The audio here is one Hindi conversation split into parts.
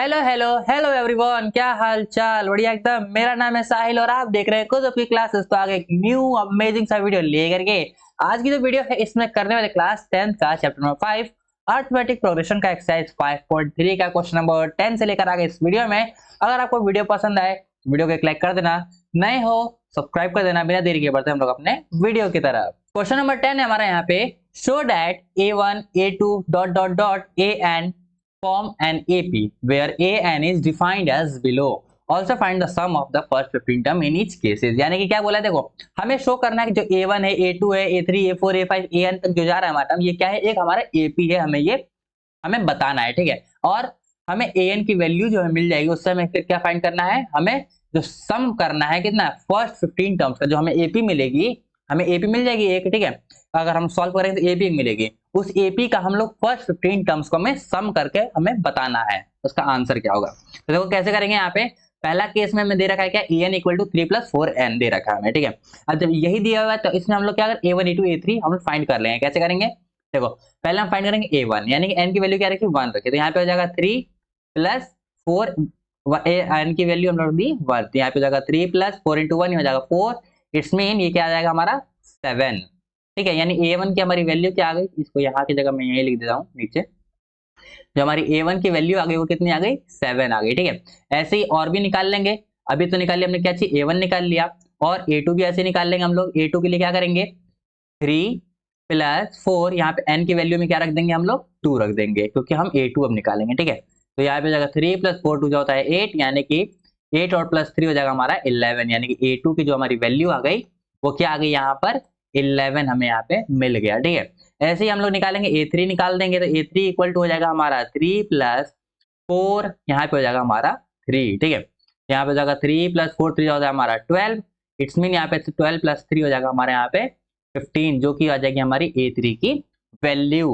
हेलो हेलो हेलो एवरीवन, क्या हाल चाल। बढ़िया एकदम। मेरा नाम है साहिल और आप देख रहे हैं कुछ की क्लासेस। तो आगे एक न्यू अमेजिंग सा वीडियो लेकर के आज की जो वीडियो है इसमें करने वाले क्लास 10th का चैप्टर नंबर 5 अर्थमेटिक प्रोग्रेशन का एक्सरसाइज 5.3 का क्वेश्चन नंबर 10 से लेकर आगे इस वीडियो में। अगर आपको वीडियो पसंद आए तो वीडियो को एक लाइक कर देना, नए हो सब्सक्राइब कर देना। बिना देरी के बढ़ते हम लोग अपने वीडियो की तरफ। क्वेश्चन नंबर 10 है हमारा यहाँ पे, show that A1 A2 dot dot dot AN form an AP where AN is defined as below. Also find the sum of the first 15 term in each cases. यानी कि क्या बोला है, देखो हमें शो करना है कि जो A1 है, A2 है, A3, A4, A5, AN तक जो जा रहा है हमारा टर्म, ये क्या है, एक हमारा AP है। हमें बताना है, ठीक है। और हमें AN की वैल्यू जो है मिल जाएगी, उससे हमें फिर क्या फाइंड करना है, हमें जो सम करना है कितना, फर्स्ट 15 टर्म्स का जो हमें AP मिलेगी, हमें AP मिल जाएगी एक, ठीक है। अगर हम सॉल्व करेंगे तो AP मिलेगी, उस AP का हम लोग फर्स्ट 15 टर्म्स को हमें सम करके हमें बताना है उसका आंसर क्या होगा। तो देखो कैसे करेंगे। यहाँ पे पहला केस में हमें दे रखा है क्या, EN इक्वल टू 3 + 4N दे रखा है हमें, ठीक है। अब जब यही दिया हुआ है तो इसमें हम लोग क्या करें, A1 A2 A3 हम लोग फाइंड कर लेंगे। कैसे करेंगे, देखो पहले हम फाइंड करेंगे A1 यानी कि N की वैल्यू क्या रखी, 1 रखी, तो यहाँ पे हो जाएगा 3 + 4, N की वैल्यू हम लोग दी 1, तो यहाँ पे हो जाएगा 3 + 4 × 1 हो जाएगा 4। इट्स मीन ये क्या आ जाएगा हमारा 7, ठीक है। यानी A1 की हमारी वैल्यू क्या आ गई, इसको यहाँ की जगह मैं यही लिख देता हूँ नीचे। जो हमारी A1 की वैल्यू आ गई वो कितनी आ गई, 7 आ गई, ठीक है। ऐसे ही और भी निकाल लेंगे। अभी तो निकाल लिया हमने, क्या चाहिए, A1 निकाल लिया, और A2 भी ऐसे निकाल लेंगे हम लोग। A2 के लिए क्या करेंगे, 3 + 4, यहाँ पे N की वैल्यू में क्या रख देंगे हम लोग, 2 रख देंगे, क्योंकि हम A2 अब निकालेंगे, ठीक है। तो यहाँ पे हो जाएगा 3 + 4 2 होता है 8, यानी कि 8 और +3 हो जाएगा हमारा 11, यानी कि A2 की जो हमारी वैल्यू आ गई वो क्या आ गई, यहाँ पर 11 हमें यहाँ पे मिल गया, ठीक है। ऐसे ही हम लोग निकालेंगे, A3 निकाल देंगे, तो A3 इक्वल टू हो जाएगा हमारा 3 + 4, यहाँ पे हो जाएगा हमारा 3, ठीक है। यहाँ पे हो जाएगा 3 + 4 3 हो जाएगा हमारा 12। इट्स मीन यहाँ पे 12 + 3 हो जाएगा हमारे यहाँ पे 15, जो कि आ जाएगी हमारी A3 की वैल्यू।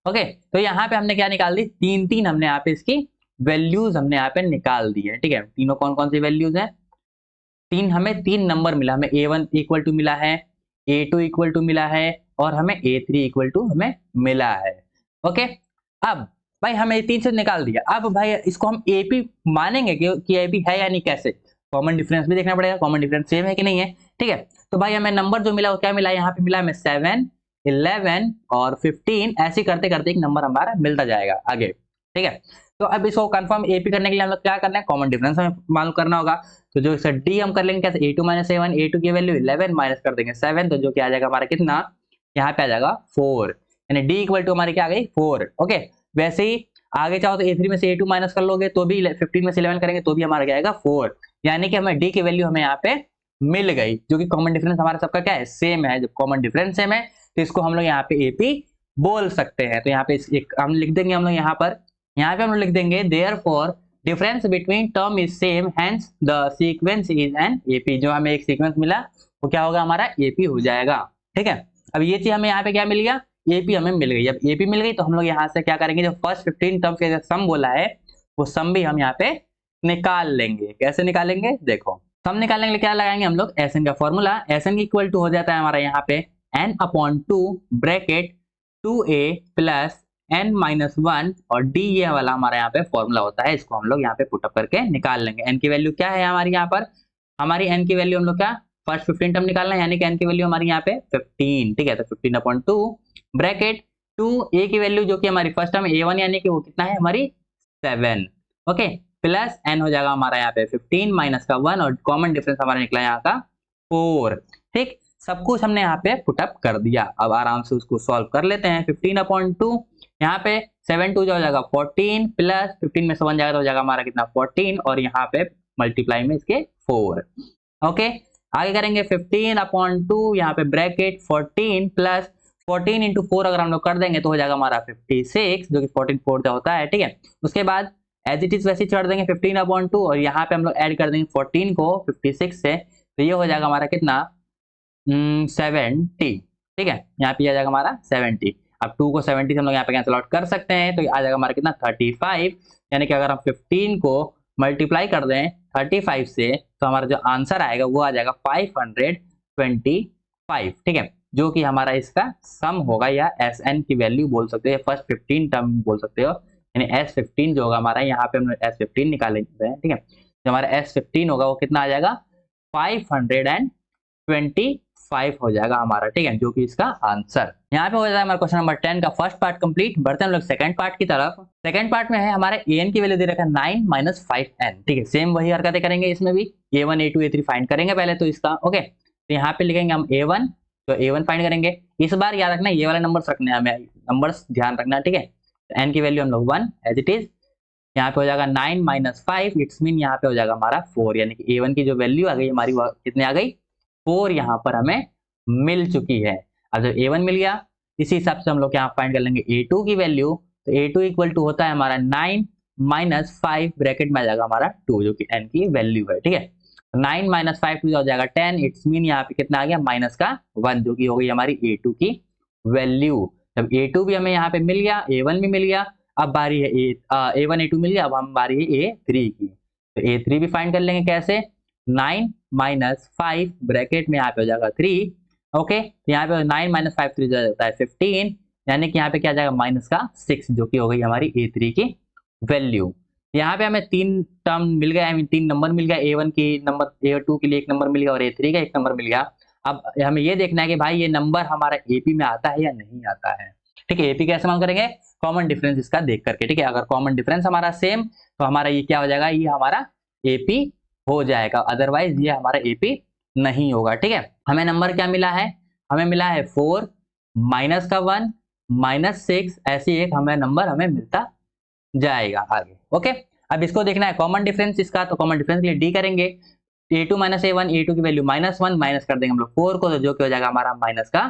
ओके, तो यहाँ पे हमने क्या निकाल दी, तीन तीन हमने यहाँ पे इसकी वैल्यूज हमने यहाँ पे निकाल दी है, ठीक है। तीनों कौन कौन सी वैल्यूज हैं, हमें तीन नंबर मिला, हमें A1 इक्वल टू मिला है, A2 इक्वल टू मिला है, और हमें A3 इक्वल टू हमें मिला है। ओके, अब भाई हमें ये तीन से निकाल दिया। अब भाई इसको हम AP मानेंगे कि AP है या नहीं, कैसे, कॉमन डिफरेंस भी देखना पड़ेगा, कॉमन डिफरेंस सेम है कि नहीं है, ठीक है। तो भाई हमें नंबर जो मिला वो क्या मिला, यहाँ पे मिला हमें 7 11 और 15, ऐसे करते करते एक नंबर हमारा मिलता जाएगा आगे, ठीक है। तो अब इसको कंफर्म AP करने के लिए हम लोग क्या करना है, कॉमन डिफरेंस हमें मालूम करना होगा। तो जो इसे D हम कर लेंगे कैसे, A2 - 7, A2 की वैल्यू 11 माइनस कर देंगे 7, तो जो क्या आ जाएगा हमारा कितना, यहाँ पे आ जाएगा 4, यानी D इक्वल टू हमारी क्या आ गई 4। ओके, वैसे ही आगे चाहो तो A3 में से A2 माइनस कर लोगे तो भी 15 में से 11 करेंगे तो भी हमारा क्या आएगा 4, यानी कि हमें D की वैल्यू हमें यहाँ पे मिल गई, जो कि कॉमन डिफरेंस हमारा सबका क्या है, सेम है। जब कॉमन डिफरेंस सेम है तो इसको हम लोग यहाँ पे AP बोल सकते हैं। तो यहाँ पे एक हम लिख देंगे, हम लोग यहाँ पे हम लोग लिख देंगे therefore difference between term is same hence the sequence is an AP। जो हमें एक सीक्वेंस मिला वो क्या होगा, हमारा AP हो जाएगा, ठीक है। अब ये चीज हमें यहाँ पे क्या मिल गया, AP हमें मिल गई। जब AP मिल गई तो हम लोग यहाँ से क्या करेंगे, जो फर्स्ट 15 टर्म के सम बोला है वो सम भी हम यहाँ पे निकाल लेंगे। कैसे निकालेंगे, देखो सम निकालने के लिए क्या लगाएंगे हम लोग, SN का फॉर्मूला। SN इक्वल टू हो जाता है हमारा यहाँ पे N/2 ब्रैकेट 2A + N - 1 और D, ये वाला हमारा यहाँ पे फॉर्मूला होता है। इसको हम लोग यहाँ पे पुटअप करके निकाल लेंगे। N की वैल्यू क्या है हमारी, यहाँ पर हमारी N की वैल्यू हम लोग क्या, फर्स्ट 15 टर्म निकालना है, यानी कि N की वैल्यू हमारी यहाँ पे 15, ठीक है। तो 15/2 ब्रैकेट 2A की वैल्यू जो कि हमारी फर्स्ट टर्म A1 यानी कि वो कितना है हमारी 7, ओके, प्लस N हो जाएगा हमारा यहाँ पे 15 माइनस का 1, और कॉमन डिफरेंस हमारा निकला यहाँ का 4, ठीक। सब कुछ हमने यहाँ पे पुटअप कर दिया। अब आराम से उसको सॉल्व कर लेते हैं। 15/2 यहाँ पे 7 2 हो जाएगा 14, प्लस 15 में से 1 जाएगा तो हो जाएगा हमारा कितना 14, और यहाँ पे मल्टीप्लाई में इसके 4। ओके, आगे करेंगे 15/2 यहाँ पे ब्रैकेट 14 प्लस 14 × 4 अगर हम लोग कर देंगे तो हो जाएगा हमारा 56, जो कि 14 4 होता है, ठीक है। उसके बाद एज इट इज वैसे चढ़ देंगे 15/2, और यहाँ पे हम लोग ऐड कर देंगे 14 को 56 से, तो ये हो जाएगा हमारा कितना 70, ठीक है। यहाँ पे आ जाएगा हमारा 70। अब 2 को 70 से हम लोग यहाँ पे कैंसिल आउट कर सकते हैं, तो आ जाएगा हमारा कितना 35, यानी कि अगर हम 15 को मल्टीप्लाई कर दें 35 से तो हमारा जो आंसर आएगा वो आ जाएगा 525, ठीक है, जो कि हमारा इसका सम होगा, या SN की वैल्यू बोल सकते हो, फर्स्ट 15 टर्म बोल सकते हो, यानी S15 जो होगा हमारा, यहाँ पे हम S15 निकालेंगे, ठीक है। जो हमारा S15 होगा वो कितना आ जाएगा, 525 हो जाएगा हमारा, ठीक है, जो कि इसका आंसर। यहाँ पे हो जाएगा हमारा क्वेश्चन नंबर 10 का फर्स्ट पार्ट कंप्लीट। बढ़ते हैं हम लोग सेकंड पार्ट की तरफ। सेकंड पार्ट में है हमारा an की वैल्यू दे रखा है 9 - 5n, ठीक है। सेम वही हरकतें करेंगे इसमें भी, a1 a2 a3 फाइंड करेंगे पहले तो इसका, ओके। तो यहाँ पे लिखेंगे हम a1, तो a1 फाइंड करेंगे। इस बार याद रखना ये वाले नंबर्स रखने हैं हमें, नंबर्स ध्यान रखना, ठीक है। तो n की वैल्यू हम लोग 1 एज इट इज। यहाँ पे हो जाएगा 9 - 5, इट्स मीन यहाँ पे हो जाएगा हमारा 4, यानी कि a1 की जो वैल्यू आ गई हमारी वो कितनी आ गई, 4 यहाँ पर हमें मिल चुकी है। अब जब a1 मिल गया, इसी हिसाब से हम लोग यहाँ फाइंड कर लेंगे a2 की वैल्यू। तो a2 इक्वल टू होता है हमारा 9 - 5 ब्रैकेट में आ जाएगा हमारा 2, जो कि n की वैल्यू है, ठीक है। 9 - 5 हो जाएगा 10, इट्स मीन यहाँ पे कितना आ गया, माइनस का 1, जो कि हो गई हमारी a2 की वैल्यू। जब a2 भी हमें यहाँ पे मिल गया, a1 भी मिल गया, अब बारी है a1 a2 मिल गया, अब हम बारी है a3 की। तो a3 भी फाइंड कर लेंगे कैसे, 9 - 5 ब्रैकेट में यहाँ पे हो जाएगा 3, ओके। तो यहाँ पे 9 - 5 3 जाता है 15, यानी कि यहाँ पे क्या जाएगा, माइनस का 6, जो कि हो गई हमारी a3 की वैल्यू। यहाँ पे हमें 3 टर्म मिल गया, 3 नंबर मिल गया, a1 की नंबर, a2 के लिए 1 नंबर मिल गया और a3 का 1 नंबर मिल गया। अब हमें ये देखना है कि भाई ये नंबर हमारा एपी में आता है या नहीं आता है, ठीक है। एपी कैसे मालूम करेंगे, कॉमन डिफरेंस इसका देख करके, ठीक है। अगर कॉमन डिफरेंस हमारा सेम, तो हमारा ये क्या हो जाएगा, ये हमारा एपी हो जाएगा, अदरवाइज ये हमारा एपी नहीं होगा, ठीक है। हमें नंबर क्या मिला है, हमें मिला है 4 माइनस का 1 -6, ऐसे एक हमें नंबर हमें मिलता जाएगा आगे, ओके। अब इसको देखना है कॉमन डिफरेंस इसका, तो कॉमन डिफरेंस के लिए डी करेंगे। a2 - a1, a2 की वैल्यू -1, माइनस कर देंगे हम लोग 4 को, तो जो कि हो जाएगा हमारा माइनस का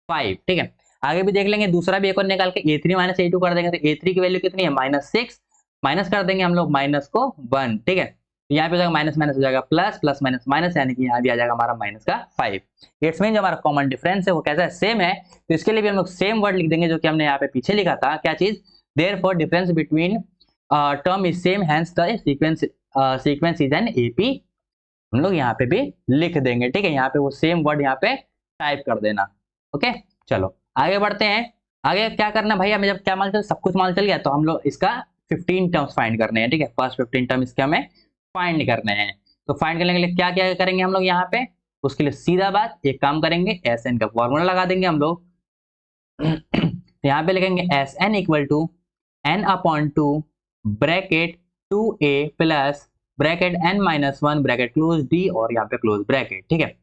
5, ठीक है। आगे भी देख लेंगे, दूसरा भी एक और निकाल के a3 - a2 कर देंगे, तो a3 की वैल्यू कितनी है, -6, माइनस कर देंगे हम लोग माइनस को 1, ठीक है। तो यहाँ पे हो जाएगा माइनस माइनस हो जाएगा प्लस, प्लस माइनस माइनस, यानी कि यहाँ भी आ जाएगा हमारा माइनस का 5। इट्स मीन जो हमारा कॉमन डिफरेंस है वो कैसा है, सेम है। तो इसके लिए भी हम लोग सेम वर्ड लिख देंगे जो कि हमने यहाँ पे पीछे लिखा था, क्या चीज, therefore difference between term is same, hence the sequence is an AP, हम लोग यहाँ पे भी लिख देंगे, ठीक है। यहाँ पे वो सेम वर्ड यहाँ पे टाइप कर देना, ओके। चलो आगे बढ़ते हैं। आगे क्या करना भाई, हमें जब क्या मालूम चल, सब कुछ मालूम चल गया, तो हम लोग इसका 15 टर्म्स फाइंड करने हैं, ठीक है। फर्स्ट 15 टर्म इसके हमें फाइंड करने हैं। तो फाइंड करने के लिए क्या क्या करेंगे हम लोग यहाँ पे, उसके लिए सीधा बात एक काम करेंगे, एस एन का फॉर्मूला लगा देंगे हम लोग। तो यहाँ पे लिखेंगे S N equal to n/2 bracket 2a plus bracket n-1 bracket close D और यहाँ पे क्लोज ब्रैकेट, ठीक है।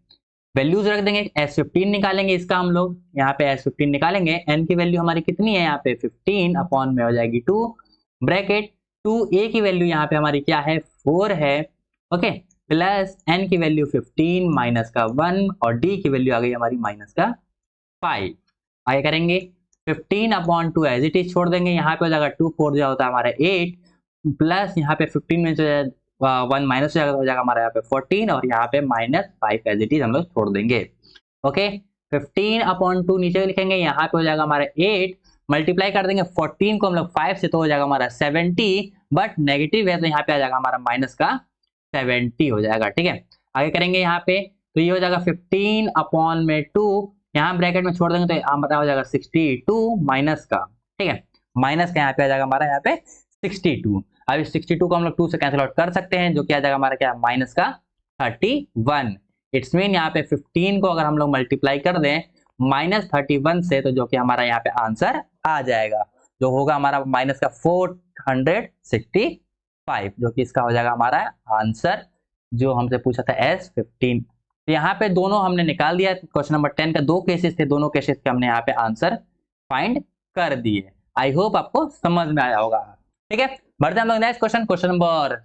वैल्यूज रख देंगे, S15 निकालेंगे इसका हम लोग, यहाँ पे S15 निकालेंगे, n की वैल्यू हमारी कितनी है, यहाँ पे 15 अपॉन में हो जाएगी 2 ब्रैकेट 2a की वैल्यू यहाँ पे हमारी क्या है, 4 है, ओके, प्लस n की वैल्यू 15 माइनस का 1 और d की वैल्यू आ गई हमारी माइनस का 5। आगे करेंगे 15/2 एज इट इज छोड़ देंगे, यहाँ पे हो जाएगा 2 4 जो होता है हमारा 8 प्लस यहाँ पे 15 में से 1 माइनस हो जाएगा हमारा यहाँ पे 14 और यहाँ पे -5 एज इट इज हम लोग छोड़ देंगे, ओके। 15/2 नीचे लिखेंगे, यहाँ पे हो जाएगा हमारा 8 मल्टीप्लाई कर देंगे 14 को हम लोग 5 से, तो हो जाएगा हमारा 70, बट नेगेटिव है तो यहाँ पे आ जाएगा हमारा माइनस का 70 हो जाएगा, ठीक है। आगे करेंगे यहाँ पे, तो ये हो जाएगा 15/2, यहाँ ब्रैकेट में छोड़ देंगे तो हमारा हो जाएगा 62 माइनस का, ठीक है, माइनस का यहाँ पे आ जाएगा हमारा यहाँ पे 62। अब इस 62 को हम लोग 2 से कैंसिल आउट कर सकते हैं, जो कि आ जाएगा हमारा क्या, माइनस का 31। इट्स मीन यहाँ पे 15 को अगर हम लोग मल्टीप्लाई कर दें -31 से, तो जो कि हमारा यहाँ पे आंसर आ जाएगा, जो होगा हमारा माइनस का 465, जो कि इसका हो जाएगा हमारा आंसर, जो हमसे पूछा था S15। तो यहाँ पे दोनों हमने निकाल दिया, क्वेश्चन नंबर 10 का 2 केसेस थे, दोनों केसेस के हमने यहाँ पे आंसर फाइंड कर दिए। आई होप आपको समझ में आया होगा, ठीक है। बढ़ते हम लोग नेक्स्ट क्वेश्चन, क्वेश्चन नंबर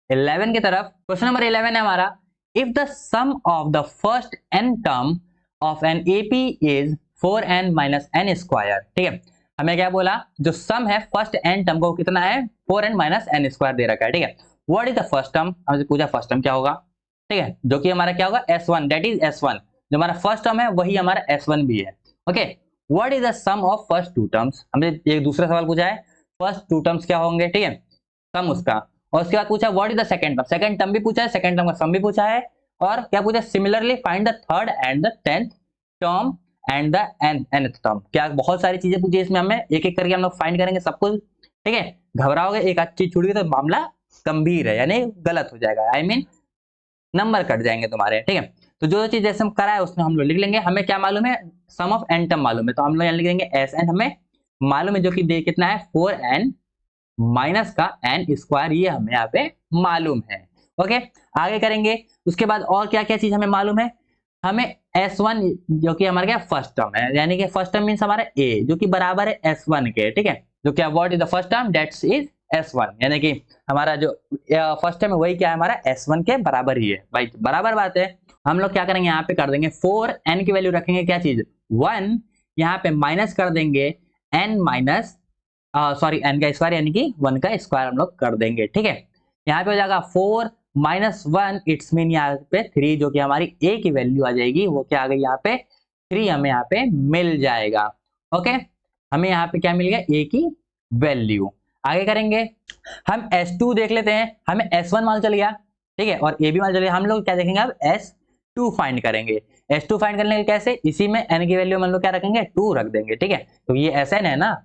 11 की तरफ। क्वेश्चन नंबर 11 है हमारा, if the sum of the first n term of an AP is 4n - n square, ठीक है। हमें क्या बोला, जो सम है फर्स्ट n टर्म को कितना है, 4n - n स्क्वायर दे रखा है, ठीक है। What is the first term, हमसे पूछा फर्स्ट टर्म क्या होगा, ठीक है, जो कि हमारा क्या होगा S1, दैट इज S1, जो हमारा फर्स्ट टर्म है वही हमारा S1 भी है, okay. What is the sum of first 2 terms, हमने एक दूसरा सवाल पूछा है, फर्स्ट 2 टर्म्स क्या होंगे, ठीक है, सम उसका। और उसके बाद पूछा what is the second term, second term भी पूछा है, सेकंड टर्म का सम भी पूछा है, और क्या पूछा, similarly find the third and the 10th term and the nth term. क्या बहुत सारी चीजें पूछी इसमें, हमें एक एक करके हम लोग फाइंड करेंगे सब कुछ, ठीक है। घबराओगे, एक आध चीज छूट गई तो मामला गंभीर है, यानी गलत हो जाएगा, आई मीन नंबर कट जाएंगे तुम्हारे, ठीक है। तो जो चीज जैसे हम करा है उसमें हम लोग लिख लेंगे। हमें क्या मालूम है, सम ऑफ एन टर्म मालूम है, तो हम लोग यहाँ लिख देंगे एस एन हमें मालूम है, जो कि दे कितना है 4n माइनस का एन स्क्वायर, ये हमें यहाँ पे मालूम है। ओके, आगे करेंगे। उसके बाद और क्या क्या चीज हमें मालूम है, हमें S1 जो कि हमारा क्या फर्स्ट टर्म है, यानी कि फर्स्ट टर्म मींस हमारा a जो कि बराबर है S1 के, ठीक है। जो क्या what is the first term, that's is S1, यानी कि हमारा जो फर्स्ट टर्म है वही क्या है हमारा S1 के बराबर ही है भाई, बराबर बात है। हम लोग क्या करेंगे, यहाँ पे कर देंगे 4n की वैल्यू रखेंगे क्या चीज 1, यहाँ पे माइनस कर देंगे n माइनस सॉरी n का स्क्वायर, यानी कि 1 का स्क्वायर हम लोग कर देंगे, ठीक है। यहाँ पे हो जाएगा 4 माइनस 1, इट्स मीन यहाँ पे 3, जो कि हमारी a की वैल्यू आ जाएगी, वो क्या आ गई यहाँ पे 3 हमें यहाँ पे मिल जाएगा। ओके, हमें यहाँ पे क्या मिल गया a की वैल्यू। आगे करेंगे, हम S2 देख लेते हैं, हमें S1 मालूम चल गया, ठीक है, और a भी मालूम चल गया। हम लोग क्या देखेंगे अब S2 फाइंड करेंगे। S2 फाइंड करने के कैसे, इसी में n की वैल्यू हम लोग क्या रखेंगे 2 रख देंगे, ठीक है। तो ये Sn है ना,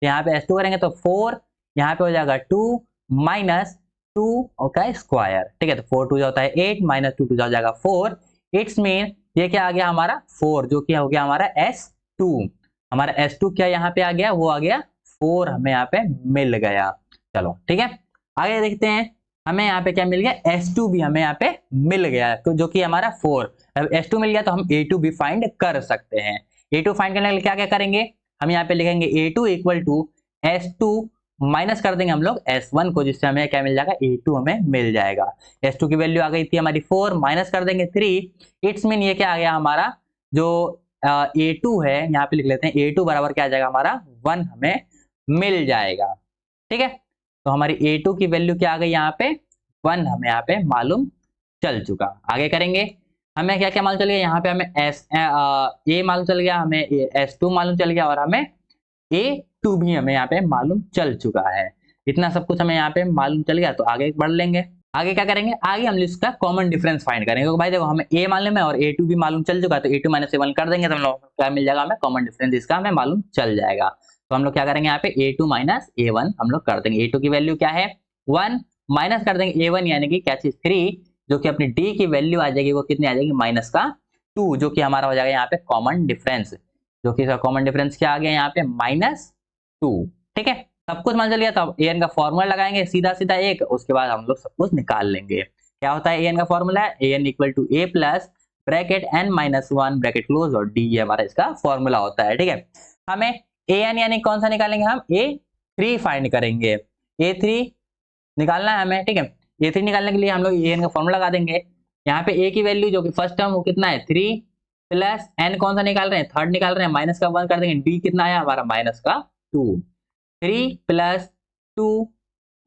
यहाँ पे S2 करेंगे तो 4, यहाँ पे हो जाएगा 2 माइनस 2 का स्क्वायर, ठीक है। तो 4 2 होता है 8 माइनस 2 2 हो जाएगा 4, इट्स मीन ये क्या आ गया हमारा 4, जो कि हो गया हमारा S2। हमारा S2 क्या यहाँ पे आ गया, वो आ गया 4 हमें यहाँ पे मिल गया। चलो ठीक है, आगे देखते हैं। हमें यहाँ पे क्या मिल गया, S2 भी हमें यहाँ पे मिल गया, तो जो कि हमारा 4। अब S2 मिल गया तो हम A2 भी फाइंड कर सकते हैं। A2 फाइंड करने के लिए क्या क्या करेंगे, हम यहाँ पे लिखेंगे A2 equal to S2 minus कर देंगे हम लोग S1 को, जिससे हमें क्या मिल जाएगा A2 हमें मिल जाएगा। S2 की वैल्यू आ गई थी हमारी 4, माइनस कर देंगे 3, इट्स मीन ये क्या आ गया हमारा जो A2 है, यहाँ पे लिख लेते हैं A2 बराबर क्या आ जाएगा हमारा 1 हमें मिल जाएगा, ठीक है। तो हमारी A2 की वैल्यू क्या आ गई यहाँ पे 1 हमें यहाँ पे मालूम चल चुका। आगे करेंगे, हमें क्या क्या मालूम चल गया, यहाँ पे हमें A मालूम चल गया, हमें S2 मालूम चल गया, और हमें A2 भी हमें यहाँ पे मालूम चल चुका है। इतना सब कुछ हमें यहाँ पे मालूम चल गया, तो आगे बढ़ लेंगे। आगे क्या करेंगे, आगे हम इसका कॉमन डिफरेंस फाइंड करेंगे, क्योंकि भाई देखो हमें A मालूम है और A2 भी मालूम चल चुका है, तो A2 माइनस A1 कर देंगे तो हम लोग क्या मिल जाएगा, हमें कॉमन डिफरेंस इसका हमें मालूम चल जाएगा। तो हम लोग क्या करेंगे, यहाँ पे A2 माइनस A1 हम लोग कर देंगे। A2 की वैल्यू क्या है 1, माइनस कर देंगे A1 यानी कि क्या चीज 3, जो कि अपनी D की वैल्यू आ जाएगी, वो कितनी आ जाएगी माइनस का 2, जो कि हमारा हो जाएगा यहाँ पे कॉमन डिफरेंस, जो कि कॉमन डिफरेंस क्या आ गया यहाँ पे -2, ठीक है। सब कुछ मान चल गया, तो अब an का फॉर्मूला लगाएंगे सीधा सीधा एक, उसके बाद हम लोग सब कुछ निकाल लेंगे। क्या होता है an का formula, an equal to a plus bracket n minus 1 bracket close और d, ये हमारा इसका फॉर्मूला होता है, ठीक है। हमें an यानी कौन सा निकालेंगे, हम a3 फाइंड करेंगे, a3 निकालना है हमें, ठीक है। a3 निकालने के लिए हम लोग an का फॉर्मूला लगा देंगे। यहाँ पे a की वैल्यू जो कि फर्स्ट टर्म वो कितना है 3, प्लस n कौन सा निकाल रहे हैं, थर्ड निकाल रहे हैं, माइनस का 1 कर देंगे, d कितना आया हमारा माइनस का 2, 3 प्लस 2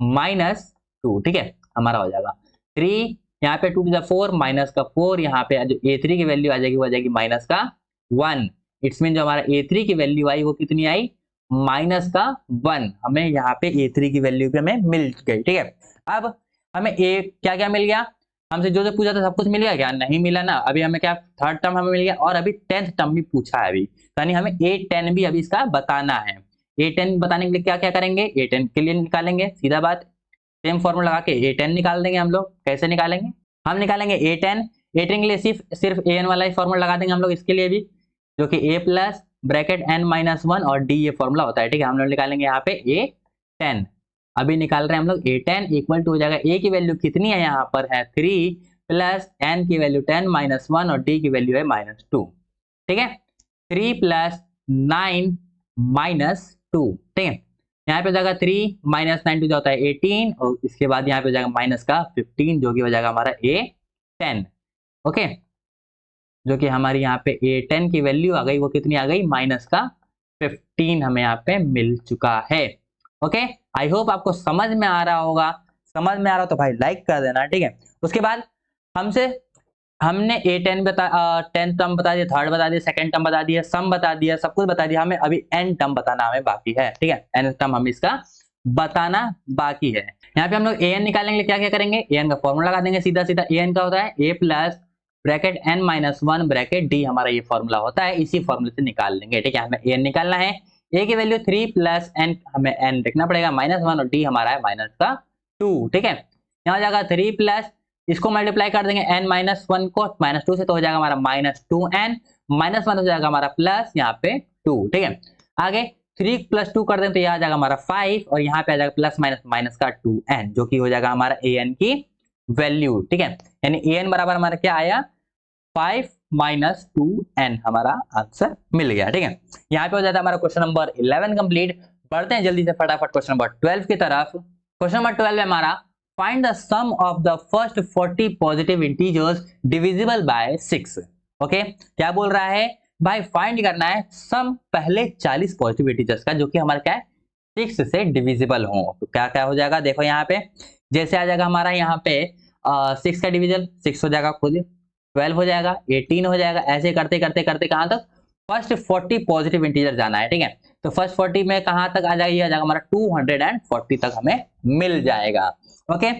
माइनस 2, ठीक है, हमारा हो जाएगा 3, यहाँ पे 2 4 माइनस का 4, यहाँ पे जो A3 की वैल्यू आ जाएगी वो आ जाएगी माइनस का 1, इट्स मीन जो हमारा A3 की वैल्यू आई वो कितनी आई माइनस का 1, हमें यहाँ पे A3 की वैल्यू भी हमें मिल गई, ठीक है। अब हमें क्या क्या मिल गया, हमसे जो जो पूछा था सब कुछ मिल गया क्या, नहीं मिला ना। अभी हमें क्या थर्ड टर्म हमें मिल गया, और अभी 10th टर्म भी पूछा है अभी, यानी हमें A10 भी अभी इसका बताना है। A10 बताने के लिए क्या क्या करेंगे, A10 के लिए निकालेंगे सीधा बात, सेम फॉर्मूला लगा के A10 निकाल देंगे हम लोग। कैसे निकालेंगे, हम निकालेंगे A10 के लिए सिर्फ an वाला ही फॉर्मूला लगा देंगे हम लोग इसके लिए भी, जो कि a plus bracket n minus 1 और d ये फॉर्मूला होता है, ठीक है। हम लोग निकालेंगे यहाँ पे A10, अभी निकाल रहे हैं हम लोग A10 इक्वल टू हो जाएगा, a की वैल्यू कितनी है यहाँ पर है 3, प्लस n की वैल्यू 10 माइनस 1 और d की वैल्यू है -2, ठीक है। 3 प्लस 9 माइनस 2, ठीक है। यहाँ पे हो जाएगा 3 माइनस 9 जो होता है 18, और इसके बाद यहाँ पे हो जाएगा माइनस का 15, जो कि हो जाएगा हमारा A10, ओके। जो कि हमारी यहाँ पे A10 की वैल्यू आ गई, वो कितनी आ गई माइनस का 15 हमें यहाँ पे मिल चुका है, ओके। आई होप आपको समझ में आ रहा होगा, समझ में आ रहा हो तो भाई लाइक कर देना, ठीक है। उसके बाद हमने A10 10 टर्म बता दिया, थर्ड बता दिया, सेकंड टर्म बता दिया, सम बता दिया, सब कुछ बता दिया, हमें अभी n टर्म बताना हमें बाकी है, ठीक है। n टर्म हम इसका बताना बाकी है। यहाँ पे हम लोग an निकालने के लिए क्या क्या करेंगे, an का फॉर्मूला लगा देंगे सीधा सीधा। an का होता है a plus bracket n minus 1 bracket d, हमारा ये फॉर्मूला होता है, इसी फॉर्मूले से निकाल लेंगे, ठीक है। हमें an निकालना है, ए की वैल्यू 3 प्लस एन, हमें एन लिखना पड़ेगा -1 और डी हमारा है -2, ठीक है। यहाँ हो जाएगा 3 प्लस, इसको मल्टीप्लाई कर देंगे n -1 को -2 से, तो हो जाएगा हमारा -2n, -1 हो जाएगा हमारा प्लस यहाँ पे 2, ठीक है। आगे 3 + 2 कर दें तो यह आ जाएगा हमारा 5 और यहाँ पे आ जाएगा प्लस माइनस माइनस का 2n, जो कि हो जाएगा हमारा an की वैल्यू, ठीक है। यानी an बराबर हमारा क्या आया 5 - 2n, हमारा आंसर मिल गया, ठीक है। यहाँ पे हो जाता है हमारा क्वेश्चन नंबर 11 कंप्लीट। बढ़ते हैं जल्दी से फटाफट क्वेश्चन नंबर 12 की तरफ। क्वेश्चन नंबर 12 है हमारा find the sum of the first 40 positive integers divisible by 6। Okay, क्या बोल रहा है भाई, फाइंड करना है सम पहले 40 पॉजिटिव इंटीजर्स का जो कि हमारा क्या है 6 से डिविजिबल हो। तो क्या क्या हो जाएगा, देखो यहाँ पे जैसे आ जाएगा हमारा यहाँ पे 6 का डिविजन 6 हो जाएगा, खुद 12 हो जाएगा, 18 हो जाएगा, ऐसे करते करते करते कहां तक फर्स्ट 40 पॉजिटिव इंटीजर जाना है, ठीक है। तो फर्स्ट 40 में कहां तक आ जाएगा, ये आ जाएगा हमारा 240 तक हमें मिल जाएगा। ओके,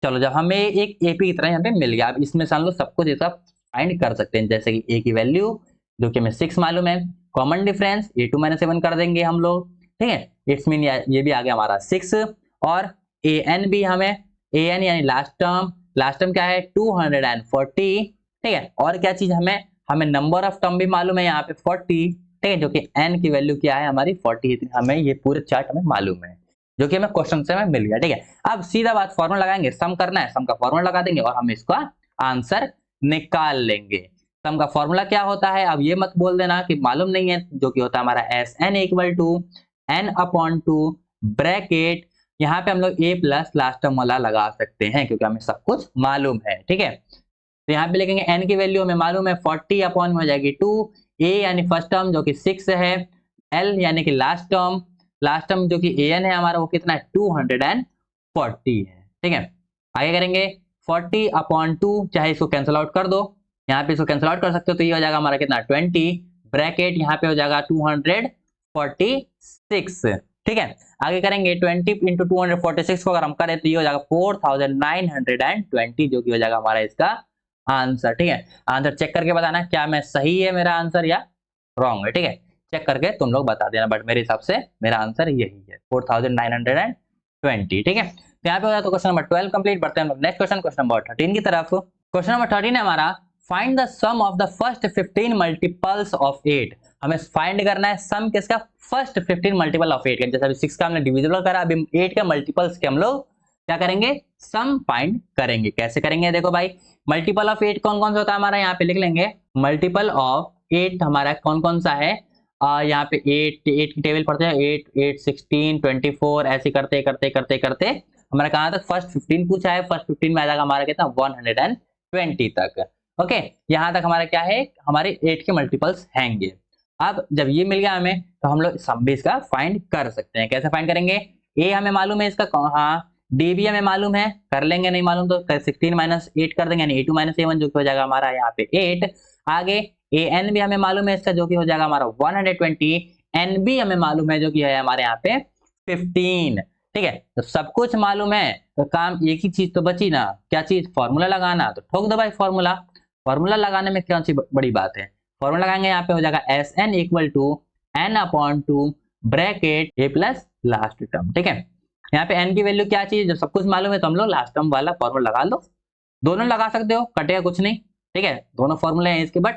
चलो जब हमें एक एपी की तरह यहाँ पे मिल गया, अब इसमें से हम लोग सब कुछ ऐसा फाइंड कर सकते हैं, जैसे कि ए की वैल्यू जो कि हमें 6 मालूम है, कॉमन डिफरेंस a2 - 7 कर देंगे हम लोग, ठीक है। इट्स मीन ये भी आ गया हमारा 6 और an भी हमें an यानी लास्ट टर्म क्या है 240, ठीक है। और क्या चीज हमें नंबर ऑफ टर्म भी मालूम है यहाँ पे 40, ठीक है, जो कि n की वैल्यू क्या है हमारी 40, हमें ये पूरे चार्ट हमें मालूम है, जो कि हमें क्वेश्चन से हमें मिल गया, ठीक है। अब सीधा बात फॉर्मूला लगाएंगे, सम करना है, सम का फॉर्मूला लगा देंगे और हम इसका आंसर निकाल लेंगे। सम का फॉर्मूला क्या होता है, अब ये मत बोल देना कि मालूम नहीं है, जो कि होता है हमारा Sn = n/2 ब्रैकेट, यहाँ पे हम लोग a प्लस लास्ट टर्म वाला लगा सकते हैं क्योंकि हमें सब कुछ मालूम है, ठीक है। तो यहाँ पे लिखेंगे n की वैल्यू हमें मालूम है 40 अपॉन में हो जाएगी 2, a यानी फर्स्ट टर्म जो कि 6 है, l यानी कि लास्ट टर्म जो कि an है हमारा वो कितना है 240 है, ठीक है। आगे करेंगे 40/2, चाहे इसको कैंसिल आउट कर दो, यहाँ पे इसको कैंसिल आउट कर सकते हो, तो ये हो जाएगा हमारा कितना 20 ब्रैकेट, यहाँ पे हो जाएगा 246, ठीक है। आगे करेंगे 20 × 246 को अगर हम करें तो ये हो जाएगा 4920, जो कि हो जाएगा हमारा इसका आंसर, ठीक है। आंसर चेक करके बताना क्या मैं सही है मेरा आंसर या रॉन्ग है, ठीक है। चेक करके तुम लोग बता देना, बट मेरे हिसाब से मेरा आंसर यही है 4920, ठीक है। तो यहाँ पे हो जाता है क्वेश्चन नंबर 12 कंप्लीट। बढ़ते हैं नेक्स्ट क्वेश्चन नंबर 13 की तरफ। क्वेश्चन नंबर 13 है हमारा find the sum of the first 15 multiples of 8। हमें फाइंड करना है सम किसका फर्स्ट 15 मल्टीपल ऑफ 8 का, जैसे अभी 6 का हमने डिविजिबल करा, अभी 8 के मल्टीपल्स के हम लोग क्या करेंगे सम फाइंड करेंगे। कैसे करेंगे, देखो भाई मल्टीपल ऑफ 8 कौन कौन सा होता है हमारा, यहाँ पे लिख लेंगे मल्टीपल ऑफ 8 हमारा कौन कौन सा है, यहाँ पे 8 की टेबल पढ़ते हैं, 8 8 16 24 ऐसे करते करते करते करते हमारा कहाँ तक फर्स्ट 15 पूछा है, फर्स्ट 15 में आ जाएगा हमारा कितना 120 तक। ओके, यहाँ तक हमारा क्या है हमारे 8 के मल्टीपल्स हैंगे। अब जब ये मिल गया हमें तो हम लोग सम भी इसका फाइंड कर सकते हैं। कैसे फाइंड करेंगे, ए हमें मालूम है इसका, हाँ डी भी हमें मालूम है, कर लेंगे, नहीं मालूम तो 16 - 8 कर देंगे, यानी a2 - a1 जो कि हो जाएगा हमारा यहाँ पे 8। आगे an भी हमें मालूम है इसका, जो कि हो जाएगा हमारा 120, n भी हमें मालूम है जो कि है हमारे यहाँ पे 15, ठीक है। तो सब कुछ मालूम है तो काम एक ही चीज तो बची ना, क्या चीज फॉर्मूला लगाना। तो ठोक दो भाई फॉर्मूला लगाने में क्या बड़ी बात है, फॉर्मूला लगाएंगे, यहाँ पे हो जाएगा Sn = n/2 bracket a plus last term, ठीक है। यहाँ पे n की वैल्यू क्या चीज, जब सब कुछ मालूम है तो हम लोग लास्ट टर्म वाला फॉर्मूला लगा लो, दोनों लगा सकते हो, कटेगा कुछ नहीं, ठीक है। दोनों फॉर्मूले हैं इसके, बट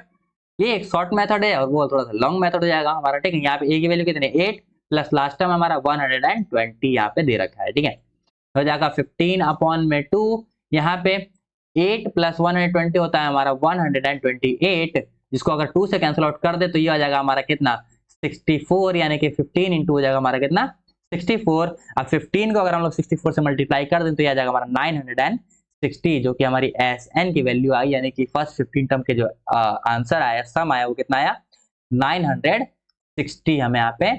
ये एक शॉर्ट मेथड है और वो थोड़ा सा लॉन्ग मेथड हो जाएगा हमारा, ठीक है। यहाँ पे a की वैल्यू कितनी 8 प्लस लास्ट टर्म हमारा 120 यहाँ पे दे रखा है, ठीक है। हो जाएगा 15/2, यहाँ पे 8 + 120 होता है हमारा 128, जिसको अगर 2 से कैंसिल आउट कर दे तो ये आ जाएगा हमारा कितना 64, यानी कि 15 इंटू हो जाएगा हमारा कितना 64। अब 15 को अगर हम लोग 64 से मल्टीप्लाई कर दें तो ये आ जाएगा हमारा 960, जो कि हमारी Sn की वैल्यू आई, यानी कि फर्स्ट 15 टर्म के जो आंसर आया सम आया वो कितना आया 960 हमें यहाँ पे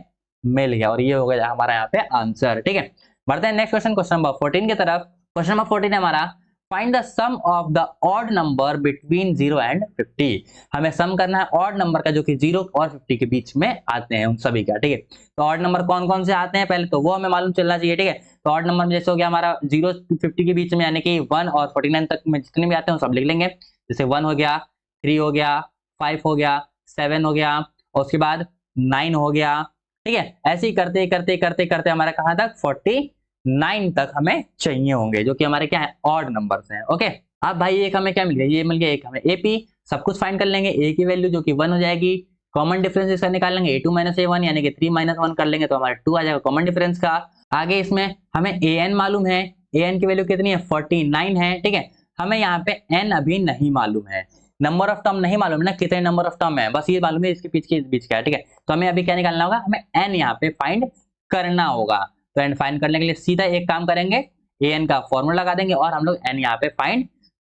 मिल गया, और ये हो गया हमारा यहाँ पे आंसर, ठीक है। बढ़ते हैं नेक्स्ट क्वेश्चन नंबर 14 की तरफ। क्वेश्चन नंबर 14 है हमारा find the sum of the odd number between 0 and 50। हमें सम करना है ऑड नंबर का जो कि 0 और 50 के बीच में आते हैं उन सभी का, ठीक है। तो ऑड नंबर कौन कौन से आते हैं पहले तो वो हमें मालूम चलना चाहिए, ठीक है। तो ऑड नंबर में जैसे हो गया हमारा 0 to 50 के बीच में, यानी कि 1 और 49 तक में जितने भी आते हैं सब लिख लेंगे। जैसे 1 हो गया, 3 हो गया, 5 हो गया, 7 हो गया, और उसके बाद 9 हो गया, ठीक है। ऐसे ही करते करते करते करते हमारा कहां तक 49 तक हमें चाहिए होंगे, जो कि हमारे क्या है ऑड नंबर्स हैं। ओके, अब भाई एक हमें क्या मिल गया, ये मिल गया एक हमें एपी। सब कुछ फाइंड कर लेंगे, ए की वैल्यू जो कि 1 हो जाएगी, कॉमन डिफरेंस इसका निकाल लेंगे a2 - a1 यानी कि 3 - 1 कर लेंगे तो हमारा 2 आ जाएगा कॉमन डिफरेंस का। आगे इसमें हमें an मालूम है, an की वैल्यू कितनी है 49 है। ठीक है, हमें यहाँ पे n अभी नहीं मालूम है, नंबर ऑफ टर्म नहीं मालूम है ना कितने नंबर ऑफ टर्म है, बस ये मालूम है इसके पीछे इस बीच का है। ठीक है, तो हमें अभी क्या निकालना होगा, हमें n यहाँ पे फाइंड करना होगा। तो n फाइंड करने के लिए सीधा एक काम करेंगे, an का फॉर्मूला लगा देंगे और हम लोग n यहाँ पे फाइंड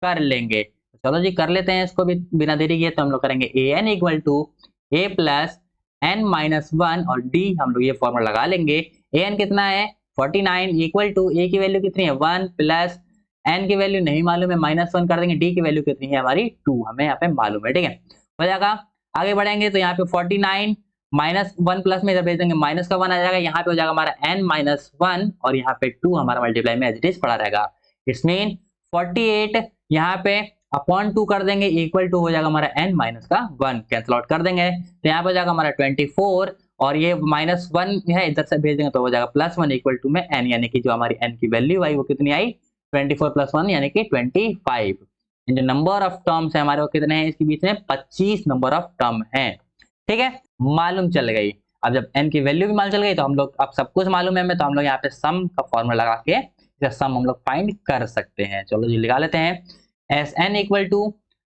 कर लेंगे। चलो जी कर लेते हैं इसको भी बिना देरी किए। तो हम लोग करेंगे an equal to a plus n minus 1 और d हम लोग ये फॉर्मूला लगा लेंगे। an कितना है 49 इक्वल टू a की वैल्यू कितनी है 1 प्लस n की वैल्यू नहीं मालूम है -1 कर देंगे, d की वैल्यू कितनी है हमारी 2 हमें यहाँ पे मालूम है। ठीक है, हो जाएगा। आगे बढ़ेंगे तो यहाँ पे 49 -1 प्लस में इधर भेज देंगे, माइनस का 1 आ जाएगा, यहाँ पे हो जाएगा हमारा n-1 और यहाँ पे 2 हमारा मल्टीप्लाई में एज इट इज पड़ा रहेगा। इट्स मीन 48 यहाँ पे अपॉन 2 कर देंगे इक्वल टू हो जाएगा हमारा n-1 कैंसिल आउट कर देंगे तो यहाँ पे हो जाएगा हमारा 24 और ये -1 है इधर से भेज देंगे तो हो जाएगा +1 इक्वल टू में n, यानी कि जो हमारी n की वैल्यू आई वो कितनी आई 24 + 1 यानी कि 25। जो नंबर ऑफ टर्म्स है हमारे वो कितने हैं, इसके बीच में 25 नंबर ऑफ टर्म है। ठीक है, मालूम चल गई। अब जब n की वैल्यू भी मालूम चल गई तो हम लोग अब सब कुछ मालूम है हमें, तो हम लोग यहाँ पे सम का फॉर्मूला लगा के इसका सम हम लोग फाइंड कर सकते हैं। चलो जी लगा लेते हैं। एस एन इक्वल टू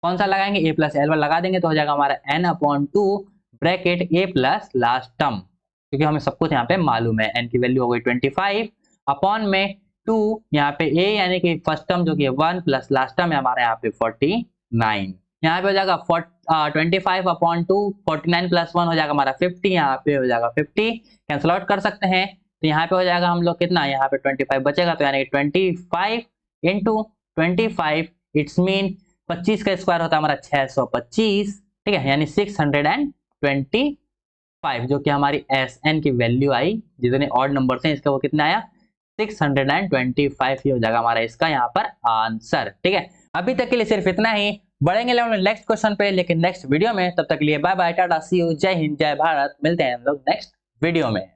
कौन सा लगाएंगे, ए प्लस एल लगा देंगे तो हो जाएगा हमारा n/2 ब्रैकेट ए प्लस लास्ट टर्म, क्योंकि हमें सब कुछ यहाँ पे मालूम है। n की वैल्यू हो गई 25 अपॉन में 2 यहाँ पे a यानी कि फर्स्ट टर्म जो कि 1 प्लस लास्ट टर्म है हमारा यहाँ पे 49, यहाँ पे हो जाएगा 25/2 49 + 1 हो जाएगा हमारा 50, यहाँ पे हो जाएगा 50 कैंसिल आउट कर सकते हैं तो यहाँ पे हो जाएगा हम लोग कितना, यहाँ पे 25 बचेगा तो यानी 25 इंटू 25 इट्स मीन 25 का स्क्वायर होता है हमारा 625। ठीक है, यानी 625 जो कि हमारी एस एन की वैल्यू आई, जितने ऑड नंबर हैं इसका वो कितना आया 625 ही हो जाएगा हमारा इसका यहाँ पर आंसर। ठीक है, अभी तक के लिए सिर्फ इतना ही, बढ़ेंगे नेक्स्ट क्वेश्चन पे लेकिन नेक्स्ट वीडियो में। तब तक के लिए बाय बाय, टाटा, सी यू, जय हिंद, जय भारत। मिलते हैं हम लोग नेक्स्ट वीडियो में।